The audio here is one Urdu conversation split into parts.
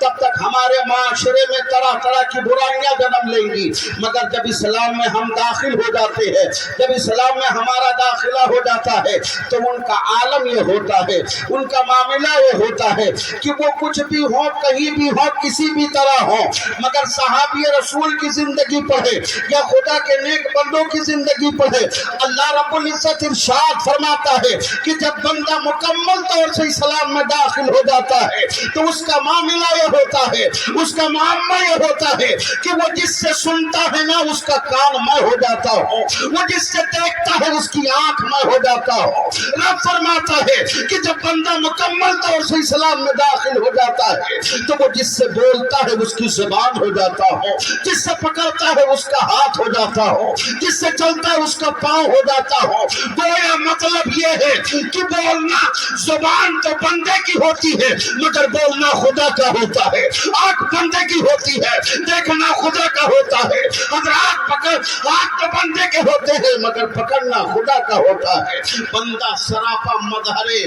تب تک ہمارے معاشرے میں طرح طرح کی برائیاں جنم لیں گی، مگر جب اسلام میں ہم داخل ہو جاتے ہیں، جب اسلام میں ہمارا داخلہ ہو جاتا ہے تو ان کا عالم یہ ہوتا ہے، ان کا معاملہ یہ ہوتا ہے کہ وہ کچھ بھی ہو، کہیں بھی ہو، کسی بھی طرح ہو، مگر صحابی رسول کی زندگی پڑھے یا خدا کے نیک بندوں کی زندگی پڑھے، اللہ رب العزت ارشاد فرماتا ہے کہ جب بندہ مکمل طور سے اسلام میں داخل ہو جاتا ہے تو اس کا معاملہ یہ ہوتا ہے، اس کا معاملہ یہ ہوتا ہے کہ وہ جس سے سنتا ہے نا اس کا کان میں ہو جاتا ہوں، وہ جس سے دیکھتا ہے اس کی آنکھ میں ہو جاتا ہوں۔ رب فرماتا ہے کہ جب بندہ مکمل طور سے اسلام میں داخل ہو جاتا ہے تو وہ جس سے بولتا ہے اس کی زبان ہو جاتا ہو، جس سے پکڑتا ہے اس کا ہاتھ ہو جاتا ہو، جس سے چلتا ہے اس کا پاؤں ہو جاتا ہو۔ گویا مطلب یہ ہے کہ بولنا زبان تو بندے کی ہوتی ہے مگر بولنا خدا کا ہوتا ہے، آنکھ بندے کی ہوتی ہے دیکھنا خدا کا ہوتا ہے، حضرات ہاتھ تو بندے کے ہوتے ہیں مگر پکڑنا خدا کا ہوتا ہے۔ بندہ سراپا مظہرے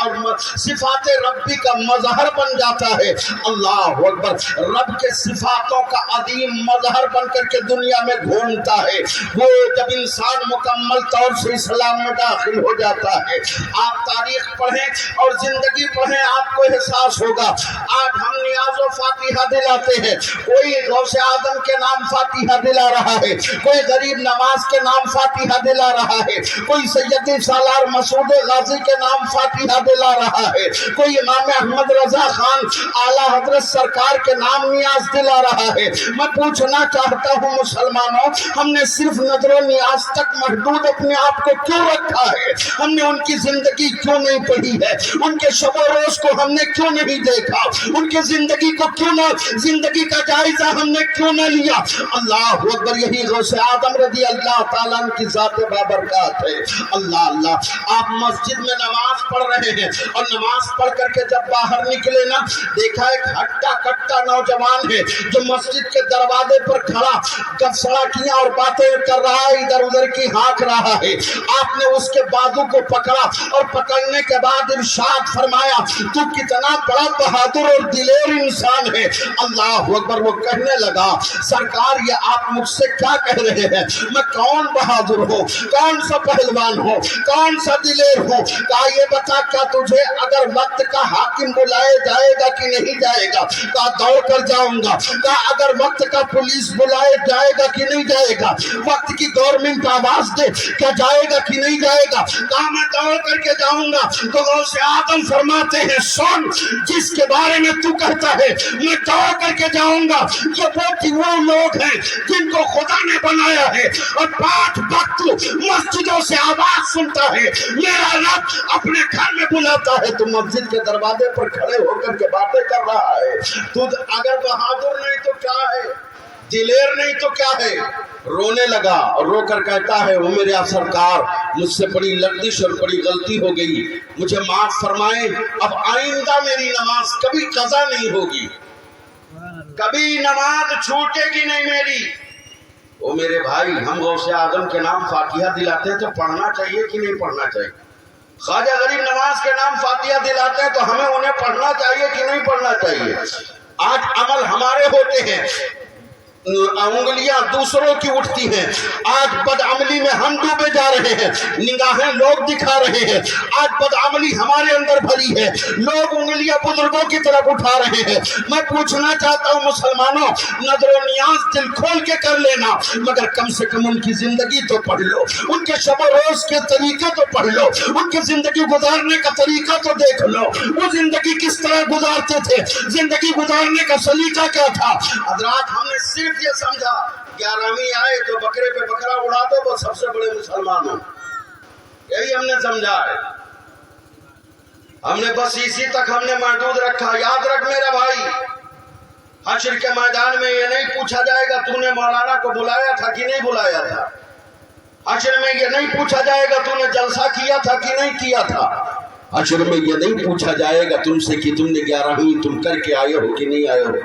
اور صفات ربی کا مظہر بن جاتا ہے۔ اللہ اکبر، رب کے صفاتوں کا عظیم مظہر بن کر کے دنیا میں گھومتا ہے۔ وہ جب انسان مکمل طور سے اسلام میں داخل ہو جاتا ہے، آپ تاریخ پڑھیں اور زندگی پڑھیں، آپ کو احساس ہوگا۔ آج ہم نیاز و فاتحہ دلاتے ہیں، کوئی غوث اعظم کے نام فاتحہ دلا رہا ہے، کوئی غریب نواز کے نام فاتحہ دلا رہا ہے، کوئی سیدی سالار مسعود غازی کے نام فاتحہ دلا رہا ہے، کوئی امام احمد رضا خان اعلیٰ حضرت سرکار کے نام نیاز دلا رہا ہے۔ میں پوچھنا چاہتا ہوں مسلمانوں، ہم نے صرف نظر و نیاز تک محدود اپنے آپ کو کیوں رکھا ہے؟ ہم نے ان کی زندگی کیوں نہیں پڑھی ہے؟ ان کے شب و روز کو ہم نے کیوں نہیں دیکھا؟ ان کے زندگی کو کیوں نہ، زندگی کا جائزہ ہم نے کیوں نہ لیا؟ اللہ اکبر، یہی غوث اعظم رضی اللہ تعالیٰ عنہ کی ذات بابرکات ہے۔ اللہ اللہ، آپ مسجد میں نماز پڑھ رہے ہیں اور نماز پڑھ کر کے جب باہر نکلے نا، دیکھا ایک ہٹا کٹا نوجوان ہے جو مسجد کے دروازے پر کھڑا گپسڑاکیاں اور باتیں کر رہا ہے، ادھر ادھر کی ہانک رہا ہے۔ آپ نے اس کے بازو کو پکڑا اور پکڑنے کے بعد ارشاد فرمایا، تو کتنا بڑا بہادر اور دلیر انسان ہے۔ اللہ اکبر، وہ کہنے لگا، سرکار یہ آپ مجھ سے کیا کہہ رہے ہیں؟ میں کون بہادر ہوں، کون سا پہلوان ہوں، کون سا دلیر ہوں؟ کہا یہ بتا، کیا تجھے اگر وقت کا حاکم بلائے جائے گا کہ نہیں جائے گا؟ کہا دوڑ کر جاؤں گا۔ کہا اگر وقت کا پولیس بلائے جائے گا کہ نہیں جائے گا؟ وقت کی گورنمنٹ آواز دے، کیا جائے گا کہ نہیں جائے گا؟ کہا میں دوڑ کر کے جاؤں گا۔ تو غوث اعظم فرماتے ہیں، سن، جس کے بارے میں تو کہتا ہے میں دوڑ کر کے جاؤں گا، یہ وہ لوگ ہیں جن کو خدا نے بنایا ہے اور 5 وقت مسجدوں سے آواز سنتا ہے، میرا رب اپنے گھر میں بلاتا ہے، تو مسجد کے دروازے پر کھڑے ہو کر کے باتیں کر رہا ہے۔ تو اگر بہادر نہیں تو کیا ہے، دلیر نہیں تو کیا ہے؟ رونے لگا اور رو کر کہتا ہے، وہ میرے سرکار، مجھ سے بڑی لغزش اور بڑی غلطی ہو گئی، مجھے معاف فرمائیں، اب آئندہ میری نماز کبھی قضا نہیں ہوگی، کبھی نماز چھوٹے گی نہیں میری۔ وہ میرے بھائی، ہم غوث اعظم کے نام فاتحہ دلاتے ہیں تو پڑھنا چاہیے کہ نہیں پڑھنا چاہیے؟ خواجہ غریب نواز کے نام فاتحہ دلاتے ہیں تو ہمیں انہیں پڑھنا چاہیے کہ نہیں پڑھنا چاہیے؟ آج عمل ہمارے ہوتے ہیں، انگلیاں دوسروں کی اٹھتی ہیں، آج بدعملی میں ہم ڈوبے جا رہے ہیں، نگاہیں لوگ دکھا رہے ہیں، آج بدعملی ہمارے اندر بھری ہے، لوگ انگلیاں بزرگوں کی طرف اٹھا رہے ہیں۔ میں پوچھنا چاہتا ہوں مسلمانوں، نظر و نیاز دل کھول کے کر لینا، مگر کم سے کم ان کی زندگی تو پڑھ لو، ان کے شب و روز کے طریقے تو پڑھ لو، ان کی زندگی گزارنے کا طریقہ تو دیکھ لو، وہ زندگی کس طرح گزارتے تھے، زندگی گزارنے کا سلیقہ کیا تھا۔ حضرات، ہم نے صرف یہ سمجھا 11ویں آئے تو بکرے پہ بکرا اڑا دو، وہ سب سے بڑے مسلمان ہوں، یہی ہم نے سمجھا ہے۔ ہم نے بس اسی تک ہم نے محدود رکھا۔ یاد رکھ میرا بھائی، حشر کے میدان میں یہ نہیں پوچھا جائے گا تو نے مولانا کو بلایا تھا کہ نہیں بلایا تھا، حشر میں یہ نہیں پوچھا جائے گا تو نے جلسہ کیا تھا کہ نہیں کیا تھا، حشر میں یہ نہیں پوچھا جائے گا تم سے کہ تم نے 11ویں تم کر کے آئے ہو کہ نہیں آئے ہو۔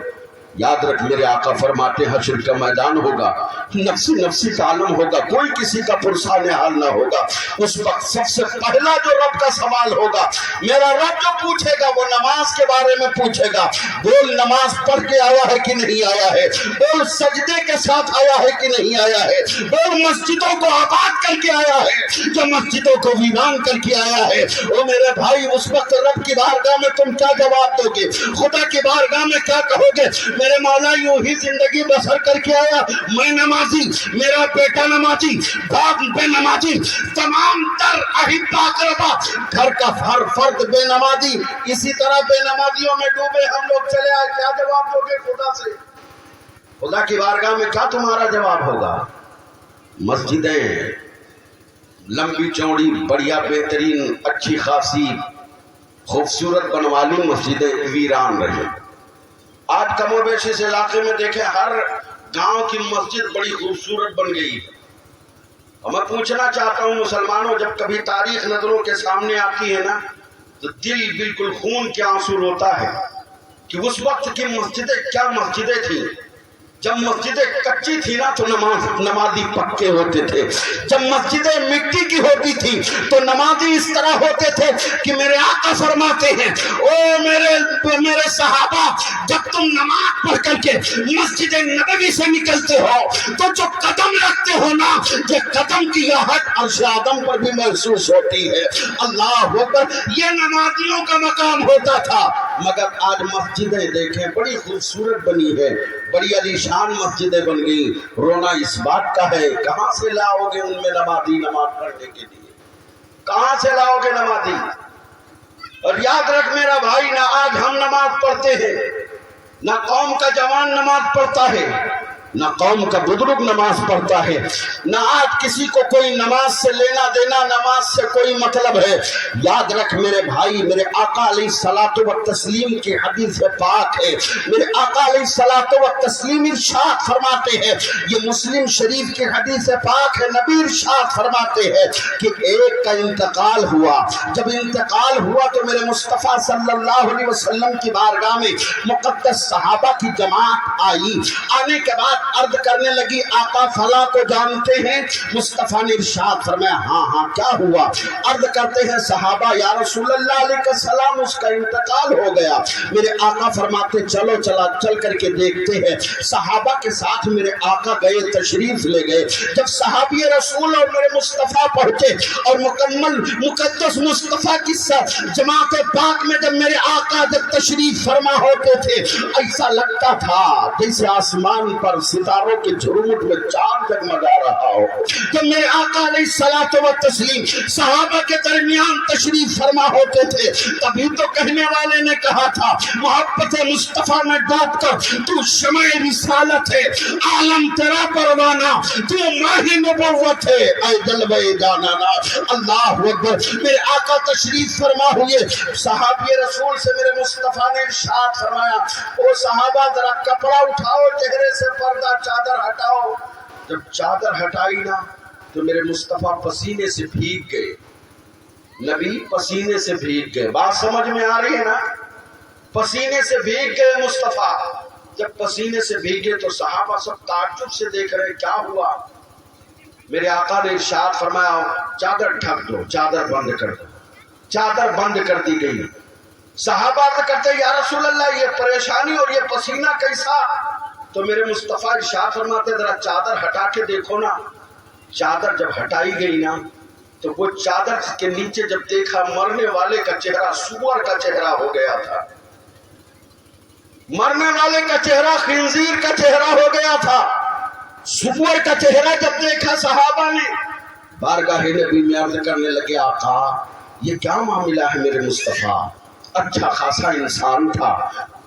یاد رکھ میرے آقا فرماتے ہیں حشر کا میدان ہوگا، نفسی نفسی کا عالم ہوگا، کوئی کسی کا پرسان حال نہ ہوگا۔ اس وقت سب سے پہلا جو رب کا سوال ہوگا، میرا رب جو پوچھے گا وہ نماز کے بارے میں پوچھے گا۔ بول نماز پڑھ کے آیا ہے کہ نہیں آیا ہے، بول سجدے کے ساتھ آیا ہے کہ نہیں آیا ہے، بول مسجدوں کو آباد کر کے آیا ہے جو مسجدوں کو ویران کر کے آیا ہے۔ او میرے بھائی، اس وقت رب کی بارگاہ میں تم کیا جواب دو گے؟ خدا کی بارگاہ میں کیا کہو گے؟ میرے مولا یوں ہی زندگی بسر کر کے آیا، میں نمازی، میرا بیٹا نمازی، باپ بے نمازی، تمام تر احبا اقربا گھر کا ہر فرد بے نمازی، اسی طرح بے نمازیوں میں ڈوبے ہم لوگ چلے آئے، کیا جواب دو گے خدا سے؟ خدا کی بارگاہ میں کیا تمہارا جواب ہوگا؟ مسجدیں لمبی چوڑی بڑھیا بہترین اچھی خاصی خوبصورت بنوالی مسجدیں ویران رہی۔ آج کم و بیش اس علاقے میں دیکھیں ہر گاؤں کی مسجد بڑی خوبصورت بن گئی ہے۔ اور میں پوچھنا چاہتا ہوں مسلمانوں، جب کبھی تاریخ نظروں کے سامنے آتی ہے نا تو دل بالکل خون کے آنسو روتا ہے کہ اس وقت کی مسجدیں کیا مسجدیں تھیں۔ جب مسجدیں کچی تھی نا تو نمازی پکے ہوتے تھے، جب مسجدیں مٹی کی ہوتی تھی تو نمازی اس طرح ہوتے تھے کہ میرے آقا فرماتے ہیں، او میرے صحابہ، جب تم نماز پڑھ کر کے مسجد نبوی سے نکلتے ہو تو جو قدم رکھتے ہو نا، یہ قدم کی آہٹ عرش آدم پر بھی محسوس ہوتی ہے۔ اللہ اکبر، یہ نمازیوں کا مقام ہوتا تھا۔ مگر آج مسجدیں دیکھیں بڑی خوبصورت بنی ہے، بڑی علیشان مسجدیں بن گئی۔ رونا اس بات کا ہے، کہاں سے لاؤ گے ان میں نمازی نماز پڑھنے کے لیے؟ کہاں سے لاؤ گے نمازی؟ اور یاد رکھ میرا بھائی، نہ آج ہم نماز پڑھتے ہیں، نہ قوم کا جوان نماز پڑھتا ہے، نہ قوم کا بزرگ نماز پڑھتا ہے، نہ آج کسی کو کوئی نماز سے لینا دینا، نماز سے کوئی مطلب ہے۔ یاد رکھ میرے بھائی، میرے آقا علیہ الصلوۃ والتسلیم کی حدیث پاک ہے، میرے آقا علیہ الصلوۃ والتسلیم ارشاد فرماتے ہیں، یہ مسلم شریف کی حدیث پاک ہے، نبی ارشاد فرماتے ہیں کہ ایک کا انتقال ہوا، جب انتقال ہوا تو میرے مصطفیٰ صلی اللہ علیہ وسلم کی بارگاہ میں مقدس صحابہ کی جماعت آئی، آنے کے بعد عرض کرنے لگی، آقا فلاں کو جانتے ہیں؟ مصطفیٰ نے ارشاد فرمایا، ہاں ہاں کیا ہوا؟ عرض کرتے ہیں صحابہ، یا رسول اللہ علیہ السلام اس کا انتقال ہو گیا۔ میرے آقا فرماتے چلو چل کر کے دیکھتے ہیں۔ صحابہ کے ساتھ میرے آقا گئے، تشریف لے گئے۔ جب صحابی رسول اور میرے مصطفیٰ پہنچے اور مکمل مقدس مصطفیٰ کی جماعت پاک میں جب میرے آقا جب تشریف فرما ہوتے تھے، ایسا لگتا تھا جیسے آسمان پر ستاروں کے جھرمٹ میں چاند جگمگا رہا ہو۔ جب میرے آقا علیہ الصلوۃ والتسلیم صحابہ کے درمیان تشریف فرما ہوتے تھے، تبھی تو کہنے والے نے کہا تھا، محبت مصطفیٰ میں ڈوب کر تو شمع رسالت ہے، عالم تیرا پروانہ، تو ماہ نبوت ہے، اے جلوہ جانانا۔ اللہ اکبر، میرے آقا تشریف فرما ہوئے، صحابی رسول سے میرے مصطفیٰ نے ارشاد فرمایا، او صحابہ ذرا کپڑا اٹھاؤ، چہرے سے پردہ چادر ہٹاؤ۔ جب چادر ہٹائی نا تو میرے مصطفیٰ پسینے سے بھیگ گئے، نبی پسینے سے بھیگ گئے۔ بات سمجھ میں آ رہی ہے نا؟ پسینے سے بھیگ گئے مصطفیٰ۔ جب پسینے سے بھیگے تو صحابہ سب تعجب سے دیکھ رہے، کیا ہوا؟ میرے آقا نے ارشاد فرمایا، چادر ڈھک دو، چادر بند کر دو۔ چادر بند کر دی گئی۔ صحابہ کہتے یا رسول اللہ یہ پریشانی اور یہ پسینہ کیسا؟ تو میرے مصطفیٰ ارشاد فرماتے ذرا چادر ہٹا کے دیکھو نا۔ چادر جب ہٹائی گئی نا تو وہ چادر کے نیچے جب دیکھا، مرنے والے کا چہرہ سور کا چہرہ ہو گیا تھا، مرنے والے کا چہرہ خنزیر کا چہرہ ہو گیا تھا۔ سور کا چہرہ جب دیکھا صحابہ نے، بارگاہ نبی میں عرض کرنے لگے، آقا یہ کیا معاملہ ہے میرے مصطفیٰ؟ اچھا خاصا انسان تھا،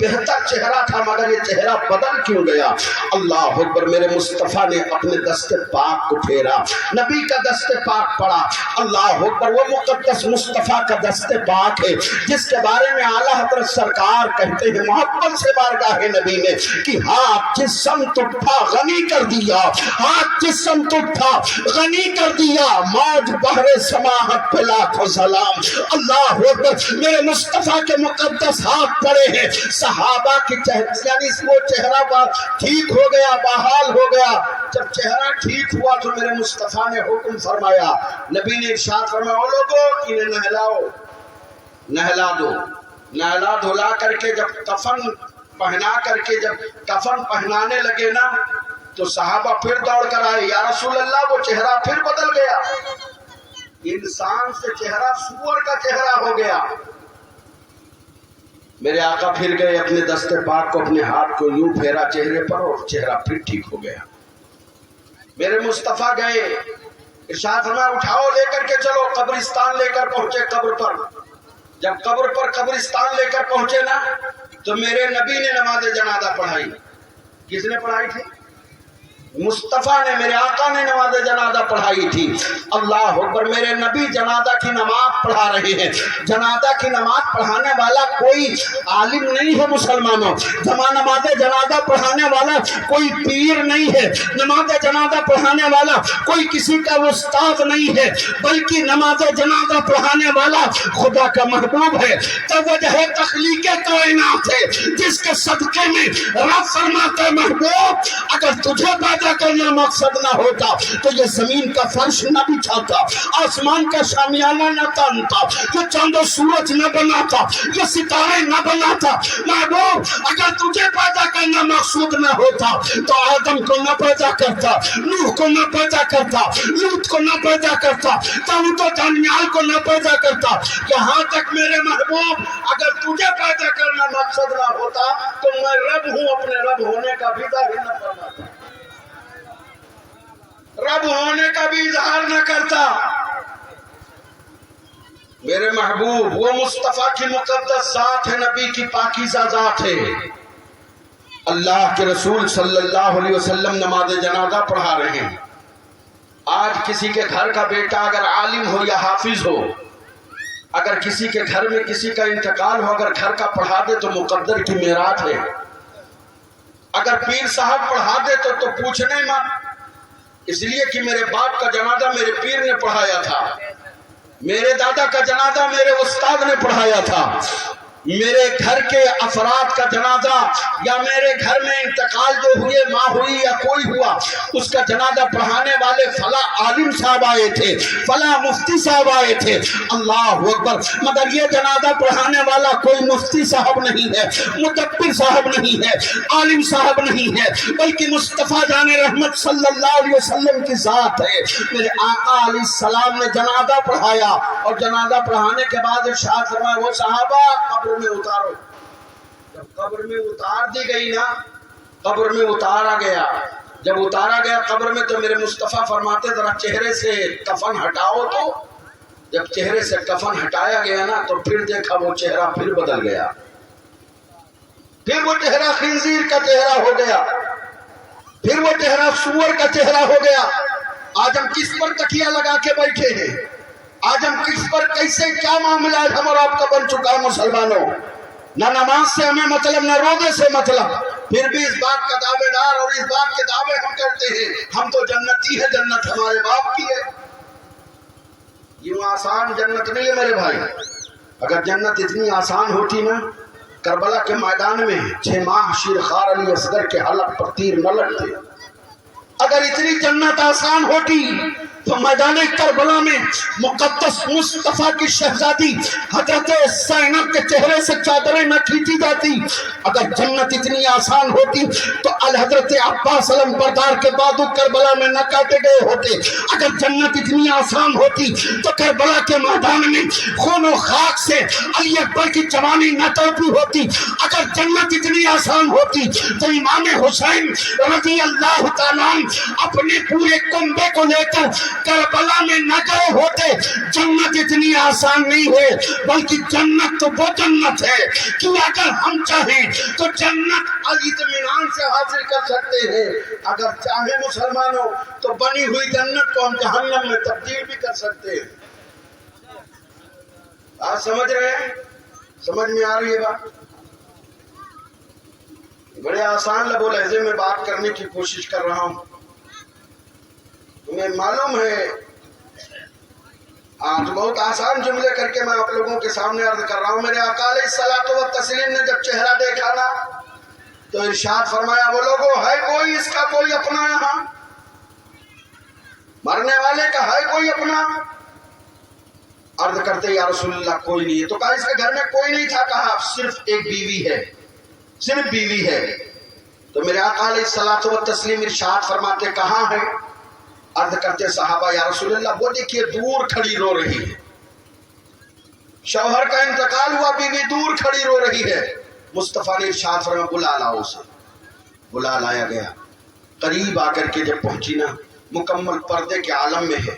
بہتر چہرہ تھا، مگر یہ چہرہ بدل کیوں گیا؟ اللہ اکبر، میرے مصطفیٰ نے اپنے دست پاک کو پھیرا، نبی کا دست پاک پڑا۔ اللہ اکبر، وہ مقدس مصطفیٰ کا دست پاک ہے جس کے بارے میں اعلیٰ حضرت سرکار کہتے ہیں محبت سے بارگاہ نبی نے کہ ہاتھ جسم اٹھا غنی کر دیا، ہاتھ جسم اٹھا غنی کر دیا، موج بحر سماحت پہ لاکھوں سلام۔ اللہ اکبر، میرے مصطفیٰ مصطفیٰ کے مقدس ہاتھ پڑے ہیں، صحابہ کے چہرے یعنی وہ چہرہ ٹھیک ہو گیا، بحال ہو گیا۔ جب چہرہ ٹھیک ہوا تو میرے مصطفیٰ نے حکم فرمایا، نبی نے ارشاد فرمایا، او لوگو انہیں نہلاؤ، نہلا دو۔ نہلا دھلا کر کے جب کفن پہنا کر کے جب کفن پہنانے لگے نا تو صحابہ پھر دوڑ کر آئے، یا رسول اللہ وہ چہرہ پھر بدل گیا، انسان سے چہرہ سور کا چہرہ ہو گیا۔ میرے آقا پھر گئے اپنے دست پاک کو، اپنے ہاتھ کو یوں پھیرا چہرے پر اور چہرہ پھر ٹھیک ہو گیا۔ میرے مصطفیٰ گئے، ارشاد فرمایا اٹھاؤ لے کر کے چلو، قبرستان لے کر پہنچے قبر پر۔ جب قبر پر قبرستان لے کر پہنچے نا تو میرے نبی نے نماز جنازہ پڑھائی۔ کس نے پڑھائی تھی؟ مصطفیٰ نے، میرے آقا نے نماز جنازہ پڑھائی تھی۔ اللہ اکبر، میرے نبی جنازہ کی نماز پڑھا رہے ہیں۔ جنازہ کی نماز پڑھانے والا کوئی عالم نہیں ہے مسلمانوں، نماز جنازہ پڑھانے والا کوئی پیر نہیں ہے، نماز جنازہ پڑھانے والا کوئی کسی کا استاد نہیں ہے، بلکہ نماز جنازہ پڑھانے والا خدا کا محبوب ہے، توجہ تخلیق کائنات ہے، جس کے صدقے میں رب فرماتا ہے محبوب اگر تجھے پیدا کرنا مقصد نہ ہوتا تو یہ زمین کا فرش نہ بچھاتا، آسمان کا شامیانہ نہ تانتا، یہ چاند و سورج نہ بناتا، یہ ستارے نہ بناتا۔ محبوب اگر تجھے پیدا کرنا مقصود نہ ہوتا تو آدم کو نہ پیدا کرتا، نوح کو نہ پیدا کرتا، لوط کو نہ پیدا کرتا، داؤد و دانیال کو نہ پیدا کرتا، یہاں تک میرے محبوب اگر تجھے پیدا کرنا مقصد نہ ہوتا تو میں رب ہوں، اپنے رب ہونے کا بھی ظاہر نہ فرماتا، رب ہونے کا بھی اظہار نہ کرتا۔ میرے محبوب وہ مصطفیٰ کی مقدس ذات ہے، نبی کی پاکیزہ ذات ہے۔ اللہ کے رسول صلی اللہ علیہ وسلم نماز جنازہ پڑھا رہے ہیں۔ آج کسی کے گھر کا بیٹا اگر عالم ہو یا حافظ ہو، اگر کسی کے گھر میں کسی کا انتقال ہو، اگر گھر کا پڑھا دے تو مقدر کی میراث ہے، اگر پیر صاحب پڑھا دے تو پوچھنے مت، اس لیے کہ میرے باپ کا جنازہ میرے پیر نے پڑھایا تھا، میرے دادا کا جنازہ میرے استاد نے پڑھایا تھا، میرے گھر کے افراد کا جنازہ یا میرے گھر میں انتقال جو ہوئے، ماں ہوئی یا کوئی ہوا، اس کا جنازہ پڑھانے والے فلاں عالم صاحب آئے تھے، فلاں مفتی صاحب آئے تھے، اللہ اکبر، مگر یہ جنازہ پڑھانے والا کوئی مفتی صاحب نہیں ہے، مدبر صاحب نہیں ہے، عالم صاحب نہیں ہے، بلکہ مصطفیٰ جان رحمت صلی اللہ علیہ وسلم کی ذات ہے۔ میرے آقا علیہ السلام نے جنازہ پڑھایا اور جنازہ پڑھانے کے بعد ارشاد فرمایا وہ صحابہ قبر میں اتارو۔ جب قبر میں اتار دی گئی نا، قبر میں اتارا گیا، جب اتارا گیا قبر میں تو میرے مصطفیٰ فرماتے ذرا چہرے سے کفن ہٹاؤ، تو جب چہرے سے کفن ہٹایا گیا نا تو پھر دیکھا وہ چہرہ پھر بدل گیا، پھر وہ چہرہ خنزیر کا چہرہ ہو گیا، پھر وہ چہرہ سور کا چہرہ ہو گیا۔ آج ہم کس پر تکیہ لگا کے بیٹھے ہیں، آج ہم کس پر کیسے کیا معاملہ ہم اور آپ کا بن چکا ہے مسلمانوں، نہ نماز سے ہمیں مطلب نہ روزے سے مطلب، پھر بھی اس بات کا دعوے دار اور اس بات کے دعوے ہم کرتے ہیں ہم تو جنتی ہے، جنت ہمارے باپ کی ہے۔ یہ آسان جنت نہیں ہے میرے بھائی، اگر جنت اتنی آسان ہوتی نا کربلا کے میدان میں 6 ماہ شیرخوار علی اصغر کے حلق پر تیر نہ لگتے، اگر اتنی جنت آسان ہوتی تو میدان کربلا میں مقدس مصطفیٰ کی شہزادی حضرت زینب کے چہرے سے چادریں نہ کھینچی جاتی، اگر جنت اتنی آسان ہوتی تو الحضرت عباس علم بردار کے بازو کربلا میں نہ کاٹے گئے ہوتے، اگر جنت اتنی آسان ہوتی تو کربلا کے میدان میں خون و خاک سے علی اکبر کی جوانی نہ تڑپی ہوتی، اگر جنت اتنی آسان ہوتی تو امام حسین رضی اللہ تعالیٰ اپنے پورے کنبے کو لے کر کربلا میں نہ گئے ہوتے۔ جنت اتنی آسان نہیں ہے، بلکہ جنت تو وہ جنت ہے کہ اگر ہم چاہیں تو جنت اطمینان سے حاصل کر سکتے ہیں، اگر چاہیں مسلمانوں تو بنی ہوئی جنت کو ہم جہنم میں تبدیل بھی کر سکتے ہیں۔ آپ سمجھ رہے ہیں؟ سمجھ میں آ رہی ہے بات؟ بڑے آسان لب و لہجے میں بات کرنے کی کوشش کر رہا ہوں، تمہیں معلوم ہے آج بہت آسان جملے کر کے میں آپ لوگوں کے سامنے عرض کر رہا ہوں. میرے آقا علیہ الصلوۃ والتسلیم نے جب چہرہ دیکھا نا تو ارشاد فرمایا وہ لوگوں ہے کوئی اس کا کوئی اپنا یہاں مرنے والے کا ہے کوئی اپنا؟ عرض کرتے یا رسول اللہ کوئی نہیں ہے. تو کہا اس کے گھر میں کوئی نہیں تھا. کہا صرف ایک بیوی ہے, صرف بیوی ہے. تو میرے آقا علیہ الصلوۃ والتسلیم ارشاد فرماتے کہاں ہے؟ عرض کرتے صحابہ یا رسول اللہ وہ دیکھیے دور کھڑی رو رہی ہے, شوہر کا انتقال ہوا, بیوی دور کھڑی رو رہی ہے. مصطفیٰ نے ارشاد فرمایا بلا لاؤ اسے. بلا لایا گیا. قریب آ کر کے جب پہنچی نا مکمل پردے کے عالم میں ہے,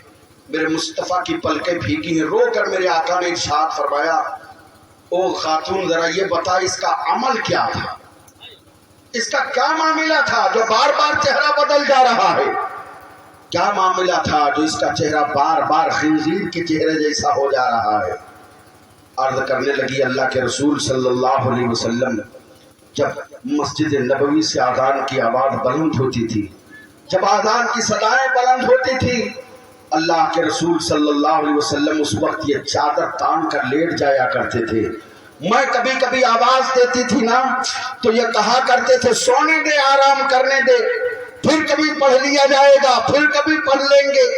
میرے مصطفیٰ کی پلکیں بھیگی ہیں. رو کر میرے آقا نے ارشاد فرمایا او خاتون ذرا یہ بتا اس کا عمل کیا تھا, اس کا کیا معاملہ تھا جو بار بار چہرہ بدل جا رہا ہے؟ کیا معاملہ تھا جو اس کا چہرہ بار بار خنزیر کے چہرے جیسا ہو جا رہا ہے؟ عرض کرنے لگی اللہ کے رسول صلی اللہ علیہ وسلم جب مسجد نبوی سے اذان کی آواز بلند ہوتی تھی, جب اذان کی صدائیں بلند ہوتی تھی, اللہ کے رسول صلی اللہ علیہ وسلم اس وقت یہ چادر تان کر لیٹ جایا کرتے تھے. میں کبھی کبھی آواز دیتی تھی نا تو یہ کہا کرتے تھے سونے دے, آرام کرنے دے, پھر کبھی پڑھ لیا جائے گا, پھر کبھی پڑھ لیں گے.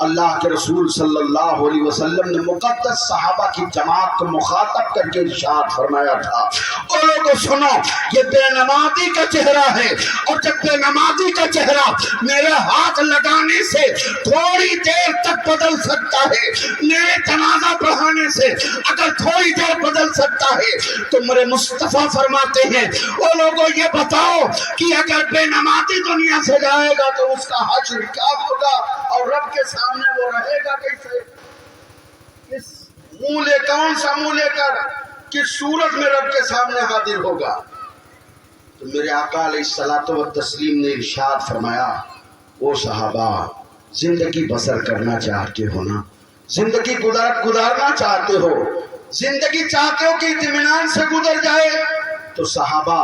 اللہ کے رسول صلی اللہ علیہ وسلم نے مقدس صحابہ کی جماعت کو مخاطب کر کے ارشاد فرمایا تھا اور لوگوں سنو یہ بے نمازی کا چہرہ ہے, اور جب بے نمازی کا چہرہ میرے ہاتھ لگانے سے تھوڑی دیر تک بدل سکتا ہے, میرے جنازہ پڑھانے سے اگر تھوڑی دیر بدل سکتا ہے, تو میرے مصطفیٰ فرماتے ہیں او لوگوں یہ بتاؤ کہ اگر بے نمازی دنیا سے جائے گا تو اس کا حشر کیا ہوگا اور رب کے سامنے وہ رہے گا کیسے؟ کس منہ لے, کون سا منہ لے کر کس صورت میں رب کے سامنے حاضر ہوگا؟ تو میرے آقا علیہ الصلوۃ والتسلیم نے ارشاد فرمایا او صحابہ زندگی بسر کرنا چاہتے ہو نا, زندگی گزارنا چاہتے ہو, زندگی چاہتے ہو کہ اطمینان سے گزر جائے, تو صحابہ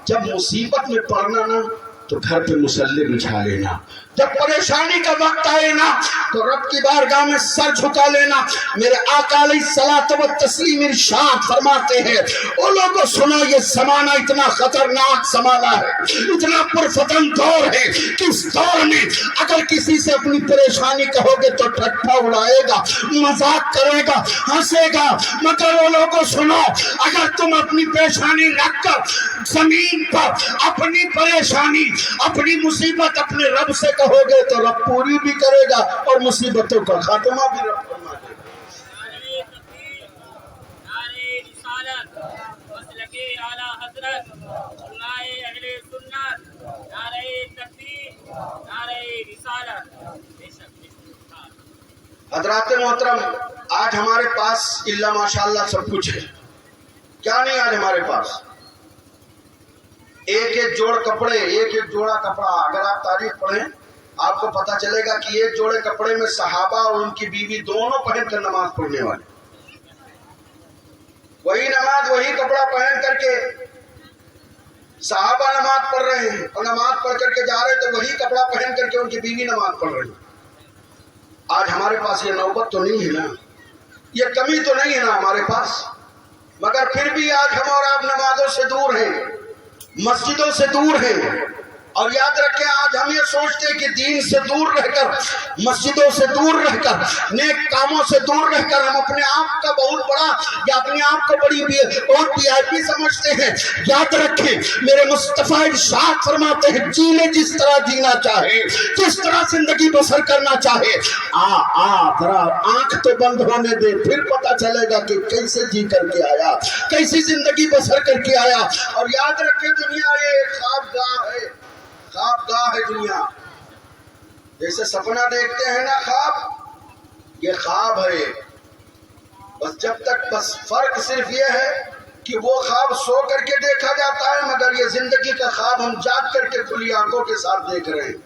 جب مصیبت میں پڑنا نا تو گھر پہ مصلی بچھا لینا, جب پریشانی کا وقت آئے نا تو رب کی بارگاہ میں سر جھکا لینا. میرے آقا علیہ الصلوۃ والتسلیم ارشاد فرماتے ہیں او لوگوں سنو یہ زمانہ اتنا خطرناک زمانہ ہے, اتنا پرفتن دور ہے کہ اس دور میں اگر کسی سے اپنی پریشانی کہو گے تو ٹھٹھا اڑائے گا, مذاق کرے گا, ہنسے گا, مگر وہ لوگوں سنو اگر تم اپنی پریشانی رکھ کر زمین پر اپنی پریشانی اپنی مصیبت اپنے رب سے کہو گے تو رب پوری بھی کرے گا اور مصیبتوں کا خاتمہ بھی رب فرما دے گا. حضرات محترم آج ہمارے پاس اللہ ماشاءاللہ سب کچھ ہے, کیا نہیں آج ہمارے پاس؟ ایک ایک جوڑ کپڑے, ایک ایک جوڑا کپڑا. اگر آپ تاریخ پڑھیں آپ کو پتا چلے گا کہ ایک جوڑے کپڑے میں صحابہ اور ان کی بیوی دونوں پہن کر نماز پڑھنے والے, وہی نماز وہی کپڑا پہن کر کے صحابہ نماز پڑھ رہے ہیں اور نماز پڑھ کر کے جا رہے تو وہی کپڑا پہن کر کے ان کی بیوی نماز پڑھ رہی ہے. آج ہمارے پاس یہ نوبت تو نہیں ہے نا, یہ کمی تو نہیں ہے نا ہمارے پاس, مگر پھر بھی آج ہم اور آپ نمازوں سے دور ہیں, مسجدوں سے دور ہیں. اور یاد رکھیں آج ہم یہ سوچتے ہیں کہ دین سے دور رہ کر, مسجدوں سے دور رہ کر, نیک کاموں سے دور رہ کر ہم اپنے آپ کا بہت بڑا یا اپنے آپ کو بڑی اور پی آئی پی سمجھتے ہیں. یاد رکھیں میرے مصطفیٰ ارشاد فرماتے ہیں جی لے جس طرح جینا چاہے, جس طرح زندگی بسر کرنا چاہے, ذرا آنکھ تو بند ہونے دے, پھر پتا چلے گا کہ کیسے جی کر کے آیا, کیسی زندگی بسر کر کے آیا. اور یاد رکھیں دنیا یہ خوابگاہ ہے, خوابگاہ ہے دنیا. جیسے سپنا دیکھتے ہیں نا خواب, یہ خواب ہے بس. جب تک بس فرق صرف یہ ہے کہ وہ خواب سو کر کے دیکھا جاتا ہے, مگر یہ زندگی کا خواب ہم جاگ کر کے کھلی آنکھوں کے ساتھ دیکھ رہے ہیں.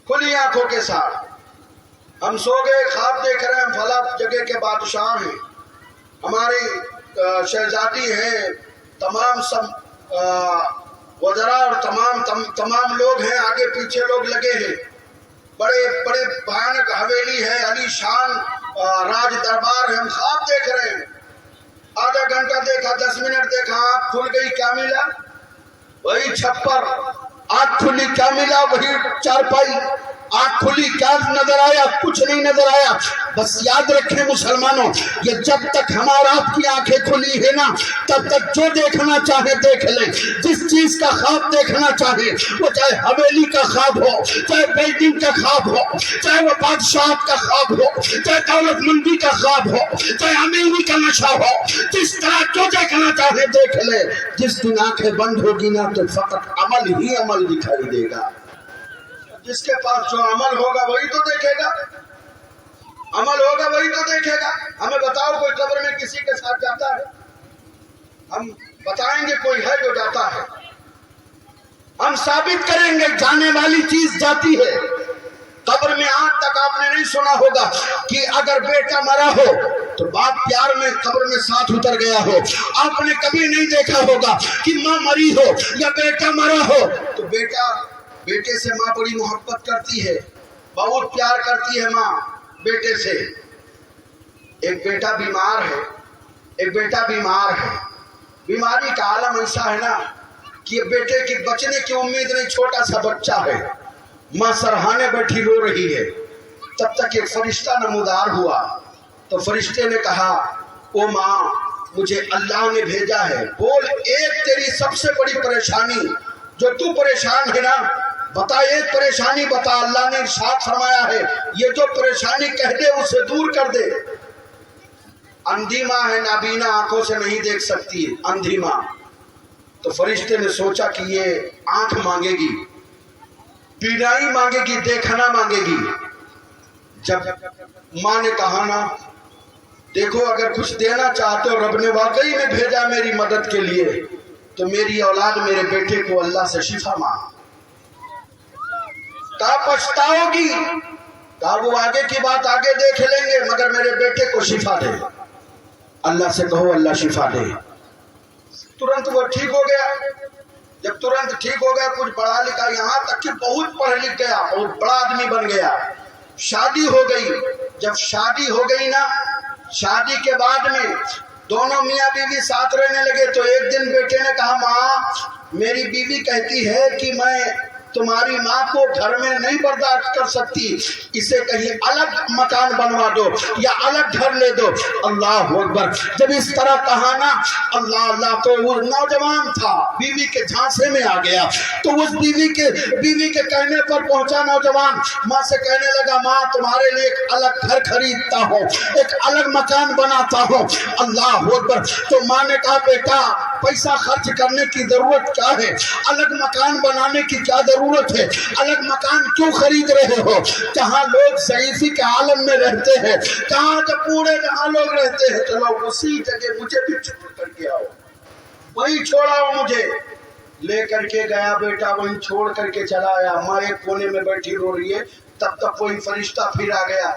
کھلی آنکھوں کے ساتھ ہم سو گئے, خواب دیکھ رہے ہیں ہم فلاں جگہ کے بادشاہ ہیں, ہماری شہزادی ہیں, تمام سب وزراء اور تمام لوگ ہیں, آگے پیچھے لوگ لگے ہیں, بڑے بڑے بھیانک حویلی ہے، علی شان راج دربار ہے، ہم خواب دیکھ رہے ہیں، آدھا گھنٹہ دیکھا، 10 منٹ دیکھا، آنکھ کھل گئی، کیا ملا؟ وہی چھپر، آنکھ کھلی کیا ملا؟ وہی چارپائی، آنکھ کھلی کیا نظر آیا؟ کچھ نہیں نظر آیا۔ بس یاد رکھیں مسلمانوں، یہ جب تک ہمارا آپ کی آنکھیں کھلی ہے نا، تب تک جو دیکھنا چاہے دیکھ لیں، جس چیز کا خواب دیکھنا چاہے، وہ چاہے حویلی کا خواب ہو، چاہے بلڈنگ کا خواب ہو، چاہے وہ بادشاہت کا خواب ہو، چاہے دولت مندی کا خواب ہو، چاہے امیری کا نشہ ہو، جس طرح جو دیکھنا چاہے دیکھ لے۔ جس دن آنکھیں بند ہوگی نا تو فقط عمل ہی عمل دکھائی دے گا۔ جس کے پاس جو عمل ہوگا وہی تو دیکھے گا، عمل ہوگا وہی تو دیکھے گا۔ ہمیں بتاؤ کوئی قبر میں کسی کے ساتھ جاتا ہے؟ ہم بتائیں گے کوئی ہے جو جاتا ہے، ہم ثابت کریں گے جانے والی چیز جاتی ہے۔ قبر میں آج تک آپ نے نہیں سنا ہوگا کہ اگر بیٹا مرا ہو تو باپ پیار میں قبر میں ساتھ اتر گیا ہو۔ آپ نے کبھی نہیں دیکھا ہوگا کہ ماں مری ہو یا بیٹا مرا ہو تو بیٹے سے ماں بڑی محبت کرتی ہے، بہت پیار کرتی ہے ماں بیٹے سے۔ ایک بیٹا بیمار ہے، ایک بیٹا بیمار ہے، بیماری کا عالم ایسا ہے نا کہ بیٹے کے بچنے کی امید نہیں، چھوٹا سا بچہ ہے، ماں سرہانے بیٹھی رو رہی ہے۔ تب تک ایک فرشتہ نمودار ہوا، تو فرشتے نے کہا او ماں مجھے اللہ نے بھیجا ہے، بول ایک تیری سب سے بڑی پریشانی جو تو پریشان ہے نا، بتا ایک پریشانی بتا۔ اللہ نے ارشاد فرمایا ہے یہ جو پریشانی کہہ دے اسے دور کر دے۔ اندھی ماں ہے، نابینا، آنکھوں سے نہیں دیکھ سکتی، اندھی ماں۔ تو فرشتے نے سوچا کہ یہ آنکھ مانگے گی، بینائی مانگے گی، دیکھنا مانگے گی۔ جب ماں نے کہا نا دیکھو اگر کچھ دینا چاہتے ہو، رب نے واقعی میں بھیجا میری مدد کے لیے، تو میری اولاد میرے بیٹے کو اللہ سے شفا مانگ۔ کہا پچھتاؤ گی، کہا وہ آگے کی بات آگے دیکھ لیں گے، مگر میرے بیٹے کو شفا دے، اللہ سے کہو اللہ شفا دے۔ ترنت وہ ٹھیک ہو گیا۔ جب ترنت ٹھیک ہو گیا، کچھ پڑھا لکھا، یہاں تک کہ بہت پڑھ لکھ گیا، بہت بڑا آدمی بن گیا، شادی ہو گئی۔ جب شادی ہو گئی نا، شادی کے بعد میں دونوں میاں بیوی ساتھ رہنے لگے، تو ایک دن بیٹے نے کہا ماں میری بیوی کہتی ہے کہ میں تمہاری ماں کو گھر میں نہیں برداشت کر سکتی، اسے کہیں الگ مکان بنوا دو یا الگ گھر لے دو۔ اللہ اکبر۔ جب اس طرح کہا نا، اللہ تو وہ نوجوان تھا، بیوی کے جھانسے میں آ گیا، تو اس بیوی کے کہنے پر پہنچا نوجوان، ماں سے کہنے لگا ماں تمہارے لیے ایک الگ گھر خریدتا ہوں، ایک الگ مکان بناتا ہوں۔ اللہ اکبر۔ تو ماں نے کہا بیٹا پیسہ خرچ کرنے کی ضرورت کیا ہے؟ الگ مکان بنانے کی کیا ضرورت ہے؟ الگ مکان کیوں خرید رہے ہو؟ جہاں لوگ ضعیفی کے عالم میں رہتے ہیں، جہاں جہاں لوگ رہتے ہیں، چلو اسی جگہ مجھے بھی چھوڑ کر کے آؤ، وہی چھوڑاؤ مجھے۔ لے کر کے گیا بیٹا، وہیں چھوڑ کر کے چلا آیا۔ ماں ایک کونے میں بیٹھی رو رہی ہے، تب تک کوئی فرشتہ پھر آ گیا،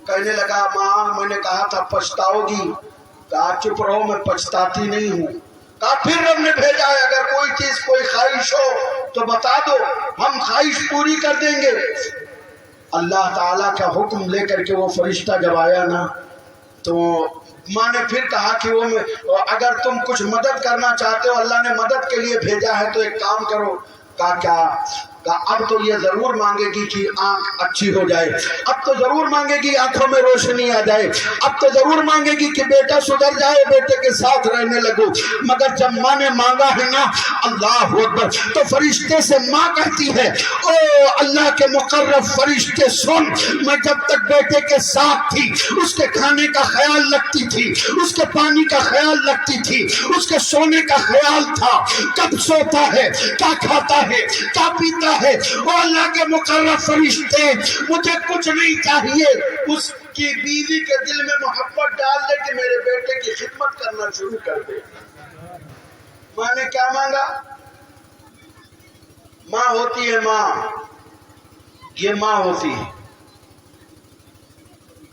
کہنے لگا ماں میں نے کہا تھا پچھتاؤ گی، کہا چپ رہو میں پچھتاتی نہیں ہوں۔ کہا پھر رب نے بھیجا ہے اگر کوئی چیز کوئی خواہش ہو تو بتا دو، ہم خواہش پوری کر دیں گے۔ اللہ تعالیٰ کا حکم لے کر کے وہ فرشتہ جب آیا نا، تو ماں نے پھر کہا کہ اگر تم کچھ مدد کرنا چاہتے ہو، اللہ نے مدد کے لیے بھیجا ہے تو ایک کام کرو۔ کہا کیا؟ کہا اب تو یہ ضرور مانگے گی کہ آنکھ اچھی ہو جائے، اب تو ضرور مانگے گی آنکھوں میں روشنی آ جائے، اب تو ضرور مانگے گی کہ بیٹا سدھر جائے، بیٹے کے ساتھ رہنے لگو۔ مگر جب ماں نے مانگا ہے نا، اللہ اکبر، تو فرشتے سے ماں کہتی ہے او اللہ کے مقرب فرشتے سن، میں جب تک بیٹے کے ساتھ تھی اس کے کھانے کا خیال رکھتی تھی، اس کے پانی کا خیال رکھتی تھی، اس کے سونے کا خیال تھا، کب سوتا ہے، کیا کھاتا ہے، کیا پیتا ہے۔ او اللہ کے مقرب فرشتے مجھے کچھ نہیں چاہیے، اس کی بیوی کے دل میں محبت ڈال دے کہ میرے بیٹے کی خدمت کرنا شروع کر دے۔ ماں نے کیا مانگا؟ ماں ہوتی ہے ماں، یہ ماں ہوتی ہے۔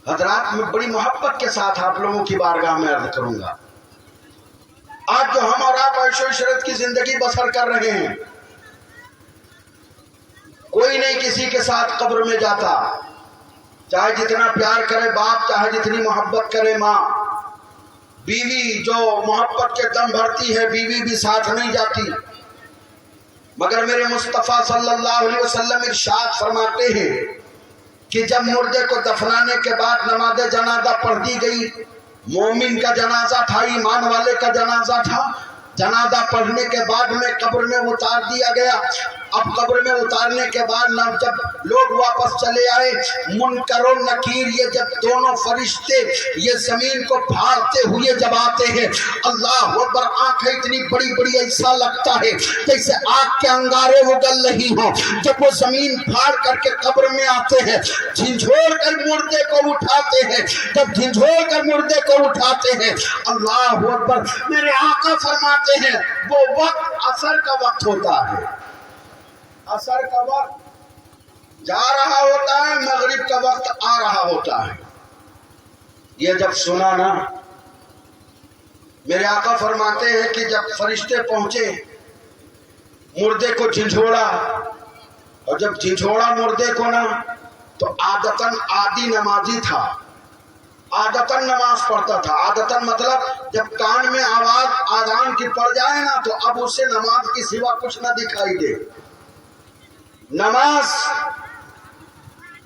حضرات میں بڑی محبت کے ساتھ آپ لوگوں کی بارگاہ میں عرض کروں گا، آج جو ہم اور آپ عیش و عشرت کی زندگی بسر کر رہے ہیں، کوئی نہیں کسی کے ساتھ قبر میں جاتا، چاہے جتنا پیار کرے باپ، چاہے جتنی محبت کرے ماں، بیوی جو محبت کے دم بھرتی ہے بیوی بھی ساتھ نہیں جاتی، مگر میرے مصطفیٰ صلی اللہ علیہ وسلم ارشاد فرماتے ہیں کہ جب مردے کو دفنانے کے بعد نماز جنازہ پڑھ دی گئی، مومن کا جنازہ تھا، ایمان والے کا جنازہ تھا، جنازہ پڑھنے کے بعد میں قبر میں اتار دیا گیا۔ اب قبر میں اتارنے کے بعد جب لوگ واپس چلے آئے، منکر و نکیر یہ جب دونوں فرشتے یہ زمین کو پھاڑتے ہوئے جب آتے ہیں، اللہ اکبر، آنکھیں اتنی بڑی بڑی، ایسا لگتا ہے جیسے آگ کے انگارے اگل رہی ہوں۔ جب وہ زمین پھاڑ کر کے قبر میں آتے ہیں، جھنجھوڑ کر مردے کو اٹھاتے ہیں، جب جھنجھوڑ کر مردے کو اٹھاتے ہیں، اللہ اکبر، میرے آقا فرماتے ہیں وہ وقت عصر کا وقت ہوتا ہے، عصر کا وقت جا رہا ہوتا ہے، مغرب کا وقت آ رہا ہوتا ہے۔ یہ جب سنا نا، میرے آقا فرماتے ہیں کہ جب فرشتے پہنچے، مردے کو جھنجھوڑا، اور جب جھنجھوڑا مردے کو نا تو عادتاً عادی نمازی تھا، عادتاً نماز پڑھتا تھا، عادتاً مطلب جب کان میں آواز آذان کی پڑ جائے نا تو اب اسے نماز کی سوا کچھ نہ دکھائی دے۔ نماز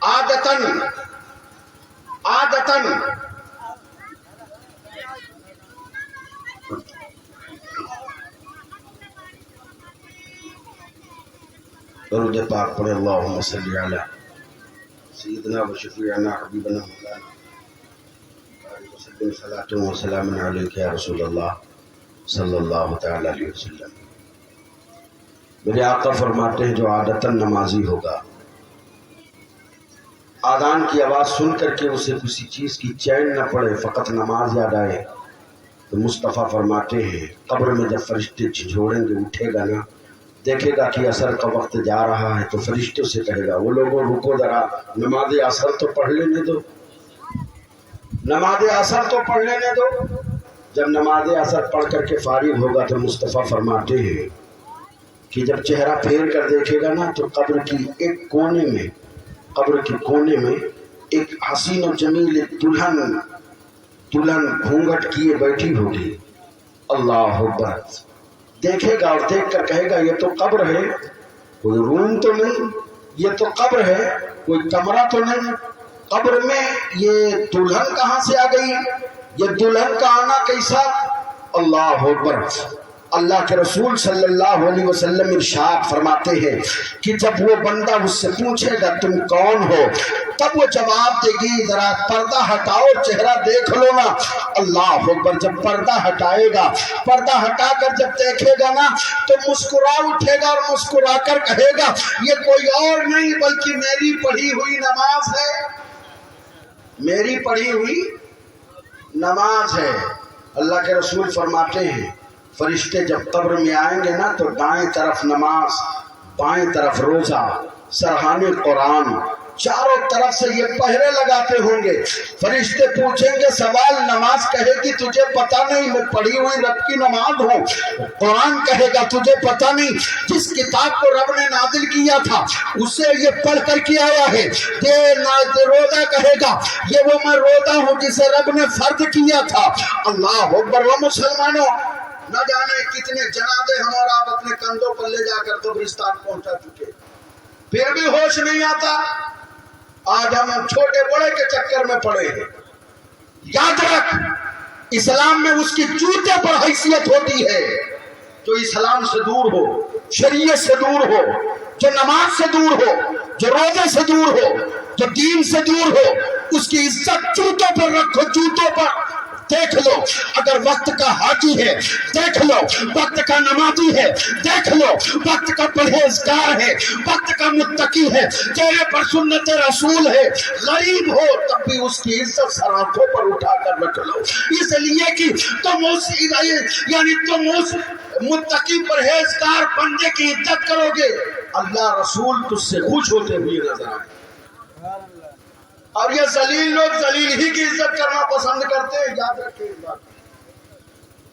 عادتاً درود پاک پڑھے، اللہم صلی علی سیدنا و شفیعنا حبیبنا مولانا وسلم، صلاۃ و سلام علیک یا رسول اللہ صلی اللہ تعالی علیہ وسلم۔ میرے آقا فرماتے ہیں جو عادتاً نمازی ہوگا، آذان کی آواز سن کر کے اسے کسی چیز کی چین نہ پڑے، فقط نماز یاد آئے، تو مصطفیٰ فرماتے ہیں قبر میں جب فرشتے جھنجھوڑیں گے، اٹھے گا نا، دیکھے گا کہ عصر کا وقت جا رہا ہے، تو فرشتوں سے کہے گا وہ لوگوں رکو ذرا، نماز عصر تو پڑھ لینے دو، نماز عصر تو پڑھ لینے دو۔ جب نماز عصر پڑھ کر کے فارغ ہوگا تو مصطفیٰ فرماتے ہیں کہ جب چہرہ پھیر کر دیکھے گا نا تو قبر کی ایک کونے میں ایک حسین و جمیل دلہن گھونگھٹ کیے بیٹھی ہوگی، اللہ اکبر، دیکھے گا اور دیکھ کر کہے گا یہ تو قبر ہے، کوئی روم تو نہیں، یہ تو قبر ہے، کوئی کمرہ تو نہیں، قبر میں یہ دلہن کہاں سے آ گئی، یہ دلہن کا آنا کیسا، اللہ اکبر۔ اللہ کے رسول صلی اللہ علیہ وسلم ارشاد فرماتے ہیں کہ جب وہ بندہ اس سے پوچھے گا تم کون ہو، تب وہ جواب دے گی ذرا پردہ ہٹاؤ، چہرہ دیکھ لو نا، اللہ اکبر۔ جب پردہ ہٹائے گا، پردہ ہٹا کر جب دیکھے گا نا تو مسکرا اٹھے گا اور مسکرا کر کہے گا یہ کوئی اور نہیں بلکہ میری پڑھی ہوئی نماز ہے، میری پڑھی ہوئی نماز ہے۔ اللہ کے رسول فرماتے ہیں فرشتے جب قبر میں آئیں گے نا تو دائیں طرف نماز، بائیں طرف روزہ، سرحانے قرآن، چاروں طرف سے یہ پہرے لگاتے ہوں گے۔ فرشتے پوچھیں گے سوال، نماز کہے گی تجھے پتہ نہیں میں پڑھی ہوئی رب کی نماز ہوں، قرآن کہے گا تجھے پتہ نہیں جس کتاب کو رب نے نازل کیا تھا اسے یہ پڑھ کر کے آیا ہے، یہ روزہ کہے گا یہ وہ میں روزہ ہوں جسے رب نے فرض کیا تھا، اللہ اکبر۔ وہ مسلمانوں، نہ جانے کتنے جنازے ہم اور آپ اپنے کندھوں پر لے جا کر قبرستان پہنچا چکے، پھر بھی ہوش نہیں آتا۔ آج ہم چھوٹے بڑے کے چکر میں پڑے ہیں۔ یاد رکھ، اسلام میں اس کی جوتے پر حیثیت ہوتی ہے جو اسلام سے دور ہو، شریعت سے دور ہو، جو نماز سے دور ہو، جو روزے سے دور ہو، جو دین سے دور ہو، اس کی عزت جوتوں پر رکھو، جوتوں پر۔ دیکھ لو اگر وقت کا حاجی ہے، دیکھ لو وقت کا نمازی ہے، دیکھ لو وقت کا پرہیزگار ہے، وقت کا متقی ہے، چہرے پر سنت رسول ہے، غریب ہو تب بھی اس کی عزت سر آنکھوں پر اٹھا کر رکھ لو، اس لیے کہ تم اس متقی پرہیزگار بندے کی عزت کرو گے، اللہ رسول تجھ سے خوش ہوتے ہوئے نظر آئے۔ اور یہ ذلیل لوگ ذلیل ہی کی عزت کرنا پسند کرتے ہیں، یاد رکھیں اس بات۔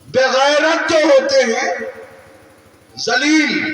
بغیرت جو ہوتے ہیں ذلیل،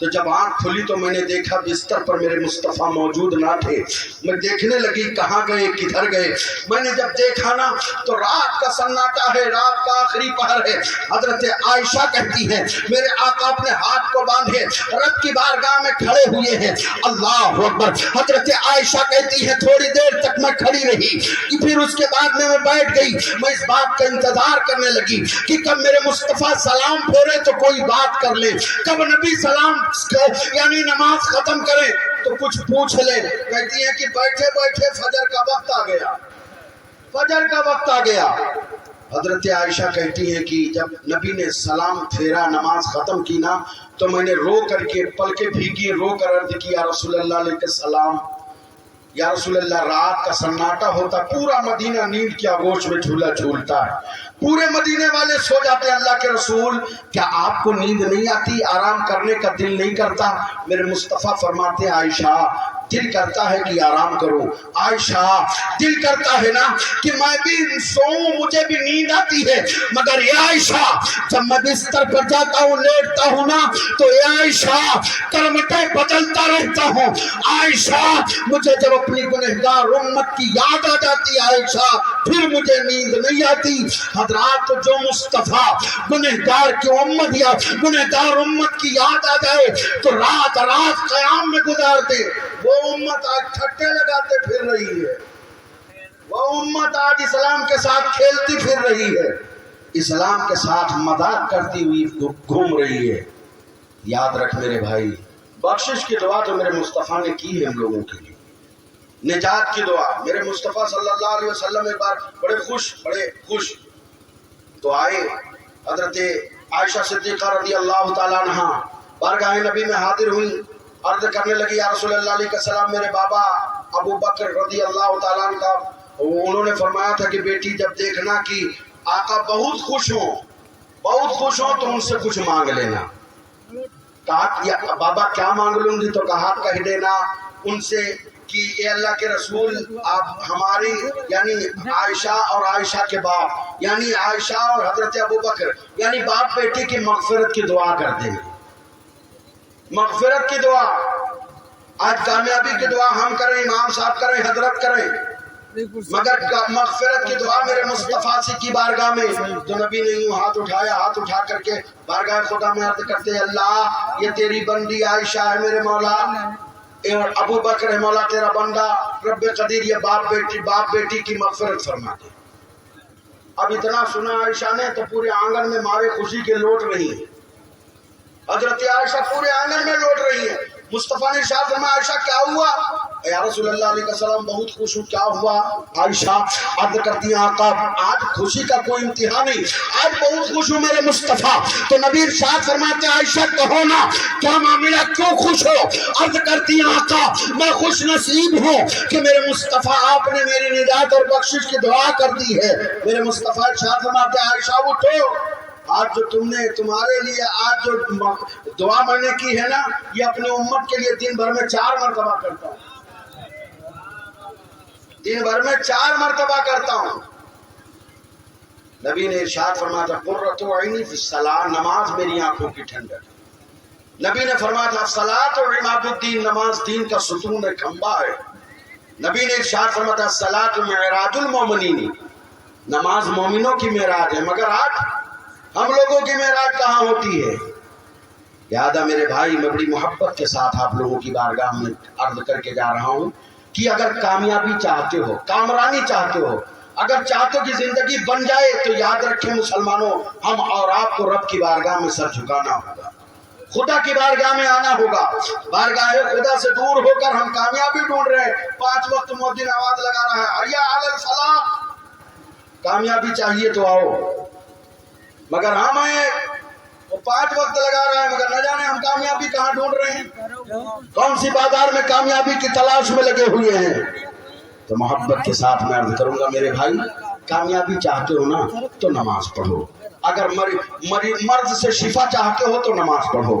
تو جب آنکھ کھلی تو میں نے دیکھا بستر پر میرے مصطفیٰ موجود نہ تھے. میں دیکھنے لگی کہاں گئے کدھر گئے. میں نے جب دیکھا نا تو رات کا سناٹا ہے, رات کا آخری پہر ہے. حضرت عائشہ کہتی ہیں میرے آقا اپنے ہاتھ کو باندھے رب کی بارگاہ میں کھڑے ہوئے ہیں. اللہ اکبر. حضرت عائشہ کہتی ہے تھوڑی دیر تک میں کھڑی رہی, پھر اس کے بعد میں بیٹھ گئی. میں اس بات کا انتظار کرنے لگی کہ کب میرے مصطفیٰ سلام پھیرے تو کوئی بات کر لے, کب نبی سلام یعنی نماز ختم کرے تو کچھ پوچھ لے. کہتی ہے کہ بیٹھے بیٹھے فجر کا وقت آ گیا, فجر کا وقت آ گیا. حضرت عائشہ کہتی ہے کہ جب نبی نے سلام پھیرا نماز ختم کی نا تو میں نے رو کر کے پلکیں بھیگی رو کر عرض کی یا رسول اللہ علیہ السلام, یا رسول اللہ. رات کا سناٹا ہوتا, پورا مدینہ نیند کی آغوش میں جھولا جھولتا ہے, پورے مدینے والے سو جاتے ہیں. اللہ کے رسول کیا آپ کو نیند نہیں آتی, آرام کرنے کا دل نہیں کرتا؟ میرے مصطفیٰ فرماتے ہیں عائشہ دل کرتا ہے کہ آرام کرو. عائشہ دل کرتا ہے نا کہ میں بھی سوؤں, مجھے بھی نیند آتی ہے, مگر اے عائشہ جب میں بستر پر جاتا ہوں لیٹتا ہوں نا تو اے عائشہ کرمٹیں بدلتا رہتا ہوں. عائشہ مجھے جب اپنی گنہگار امت کی یاد آ جاتی ہے عائشہ پھر مجھے نیند نہیں آتی. حضرات جو مصطفیٰ گنہگار کی امت یا گنہگار امت کی یاد آ جائے تو رات رات قیام میں گزار دے. وہ امت آج چھٹے لگاتے پھر رہی ہے, وہ امت آج اسلام کے ساتھ کھیلتی پھر رہی ہے, اسلام کے ساتھ مذاق کرتی ہوئی گھوم رہی ہے. یاد رکھ میرے بھائی, بخشش کی دعا جو میرے مصطفیٰ نے کی ہے ہم لوگوں کے لیے, نجات کی دعا. میرے مصطفیٰ صلی اللہ علیہ وسلم ایک بار بڑے خوش تو آئے. حضرت عائشہ صدیقہ رضی اللہ تعالیٰ عنہا بارگاہ نبی میں حاضر ہوئی, عرض کرنے لگی یا رسول اللہ علیہ السلام میرے بابا ابو بکر رضی اللہ تعالیٰ عنہ کا, انہوں نے فرمایا تھا کہ بیٹی جب دیکھنا کہ آقا بہت خوش ہوں تو ان سے کچھ مانگ لینا. کہا بابا کیا مانگ لوں گی؟ تو کہا کہہ دینا ان سے کہ اے اللہ کے رسول آپ ہماری یعنی عائشہ اور عائشہ کے باپ یعنی عائشہ اور حضرت ابو بکر یعنی باپ بیٹی کی مغفرت کی دعا کر دیں. مغفرت کی دعا آج کامیابی کی دعا ہم کریں, امام صاحب کریں, حضرت کریں, مگر مغفرت کی دعا میرے مصطفیٰ سے کی بارگاہ میں جو نبی نے یوں ہاتھ اٹھا کر کے بارگاہ خدا میں عرض کرتے اللہ یہ تیری بندی عائشہ ہے میرے مولا, اور ابو بکر ہے مولا تیرا بندہ رب قدیر, یہ باپ بیٹی کی مغفرت فرما دے. اب اتنا سنا عائشہ نے تو پورے آنگن میں مارے خوشی کے لوٹ رہی ہیں. حضرت عائشہ پورے آنگن میں لوٹ رہی ہیں. مصطفیٰ نے ارشاد فرمایا عائشہ کیا ہوا؟ یا رسول اللہ علیہ السلام بہت خوش ہوں. کیا ہوا؟ عائشہ عرض کرتی ہیں آقا آج خوشی کا کوئی امتحان نہیں, آج بہت خوش ہوں میرے مصطفیٰ. تو نبی ارشاد فرماتے ہیں عائشہ کہو نا کیا معاملہ, کیوں خوش ہو؟ عرض کرتی ہیں آقا میں خوش نصیب ہوں کہ میرے مصطفیٰ آپ نے میری نجات اور بخشش کی دعا کر دی ہے. میرے مصطفیٰ ارشاد فرماتے ہیں عائشہ اٹھو, آج جو تم نے تمہارے لیے آج جو دعا میں نے کی ہے نا یہ اپنی امت کے لیے دن بھر میں 4 مرتبہ کرتا ہوں, دن بھر میں 4 مرتبہ کرتا ہوں. نبی نے ارشاد فرمایا تھا قرۃ عینی فی الصلاۃ, نماز میری آنکھوں کی ٹھنڈک. نبی نے فرمایا تھا الصلاۃ عماد الدین, نماز دین کا ستون ہے, کھمبا ہے. نبی نے ارشاد فرمایا تھا الصلاۃ معراج المومنین, نماز مومنوں کی معراج ہے. مگر آج ہم لوگوں کی معراج کہاں ہوتی ہے؟ یاد ہے میرے بھائی, میں بڑی محبت کے ساتھ آپ لوگوں کی بارگاہ میں عرض کر کے جا رہا ہوں کہ اگر کامیابی چاہتے ہو, کامرانی چاہتے ہو, اگر چاہتے ہو کہ زندگی بن جائے تو یاد رکھیں مسلمانوں ہم اور آپ کو رب کی بارگاہ میں سر جھکانا ہوگا, خدا کی بارگاہ میں آنا ہوگا. بارگاہ خدا سے دور ہو کر ہم کامیابی ڈھونڈ رہے ہیں. 5 وقت مؤذن آواز لگا رہا ہے حی علی الفلاح, کامیابی چاہیے تو آؤ, مگر ہمیں وہ 5 وقت لگا رہا ہے مگر نہ جانے ہم کامیابی کہاں ڈھونڈ رہے ہیں, کون سی بازار میں کامیابی کی تلاش میں لگے ہوئے ہیں. تو محبت کے ساتھ میں عرض کروں گا میرے بھائی, کامیابی چاہتے ہو نا تو نماز پڑھو, اگر مرض سے شفا چاہتے ہو تو نماز پڑھو,